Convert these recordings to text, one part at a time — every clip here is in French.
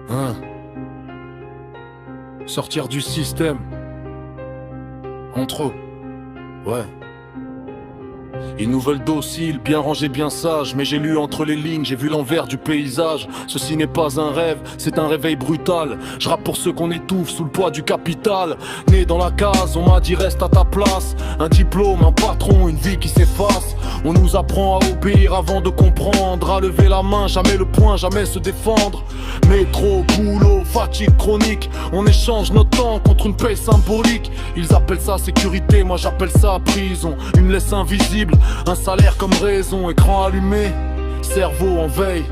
Hein. Sortir du système. Entre eux. Ouais. Ils nous veulent dociles, bien rangés, bien sages. Mais j'ai lu entre les lignes, j'ai vu l'envers du paysage. Ceci n'est pas un rêve, c'est un réveil brutal. Je rappe pour ceux qu'on étouffe sous le poids du capital. Né dans la case, on m'a dit reste à ta place. Un diplôme, un patron, une vie qui s'efface. On nous apprend à obéir avant de comprendre. À lever la main, jamais le poing, jamais se défendre. Métro, boulot, fatigue chronique. On échange notre temps contre une paix symbolique. Ils appellent ça sécurité, moi j'appelle ça prison. Une laisse invisible, un salaire comme raison. Écran allumé, cerveau en veille.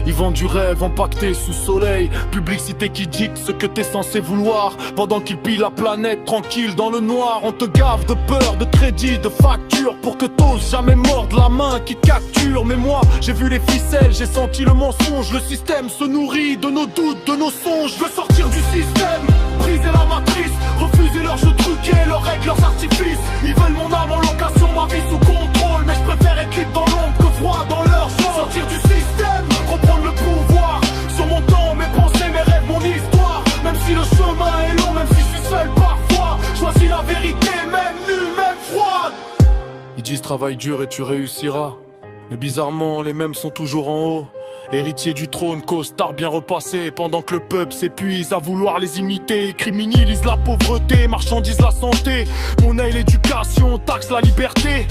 Ils vendent du rêve empaqueté sous soleil. Publicité qui dicte ce que t'es censé vouloir. Pendant qu'ils pillent la planète tranquille dans le noir. On te gave de peur, de crédit, de facture. Pour que t'oses jamais mordre la main qui te capture. Mais moi j'ai vu les ficelles, j'ai senti le mensonge. Le système se nourrit de nos doutes, de nos songes. Je veux sortir du système, briser la matrice. Refuser leurs jeux truqués, leurs règles, leurs artifices. Ils veulent mon âme en location, ma vie sous contrôle. Mais je préfère être libre dans l'ombre que froid dans leur champ. Sortir du système, reprendre le pouvoir sur mon temps, mes pensées, mes rêves, mon histoire. Même si le chemin est long, même si je suis seul parfois. Choisis la vérité, même nue, même froide. Ils disent travaille dur et tu réussiras. Mais bizarrement, les mêmes sont toujours en haut. Héritier du trône, costard bien repassé. Pendant que le peuple s'épuise à vouloir les imiter. Criminalise la pauvreté, marchandise la santé. Monnaie l'éducation, taxe la liberté.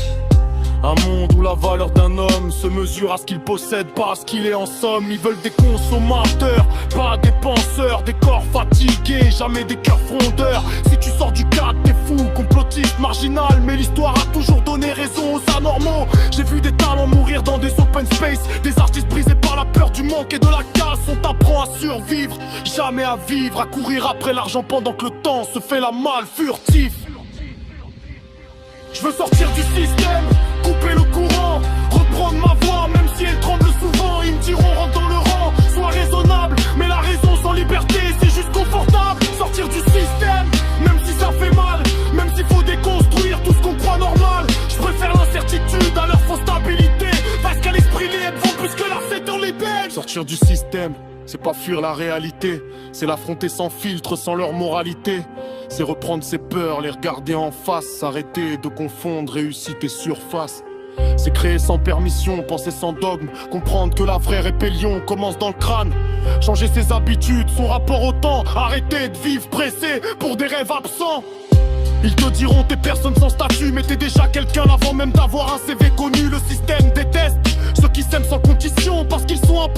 Un monde où la valeur d'un homme se mesure à ce qu'il possède, pas à ce qu'il est en somme. Ils veulent des consommateurs, pas des penseurs. Des corps fatigués, jamais des cœurs frondeurs. Si tu sors du cadre, t'es fou, complotiste, marginal. Mais l'histoire a toujours donné raison aux anormaux. J'ai vu des talents mourir dans des open space. Des artistes brisés par la peur du manque et de la casse. On t'apprend à survivre, jamais à vivre. À courir après l'argent pendant que le temps se fait la malle furtif. Je veux sortir du système, couper le courant, reprendre ma voix, même si elle tremble souvent. Ils me diront rentre dans le rang, sois raisonnable. Mais la raison sans liberté, c'est juste confortable. Sortir du système, même si ça fait mal. Même s'il faut déconstruire tout ce qu'on croit normal. Je préfère l'incertitude à leur fausse stabilité. Parce qu'à l'esprit libre vaut plus que l'arcette dans les belles. Sortir du système, c'est pas fuir la réalité. C'est l'affronter sans filtre, sans leur moralité. C'est reprendre ses peurs, les regarder en face. Arrêter de confondre réussite et surface. C'est créer sans permission, penser sans dogme. Comprendre que la vraie rébellion commence dans le crâne. Changer ses habitudes, son rapport au temps. Arrêter de vivre pressé pour des rêves absents. Ils te diront t'es personne sans statut. Mais t'es déjà quelqu'un avant même d'avoir un CV connu. Le système déteste ceux qui s'aiment sans condition parce qu'ils sont imposés.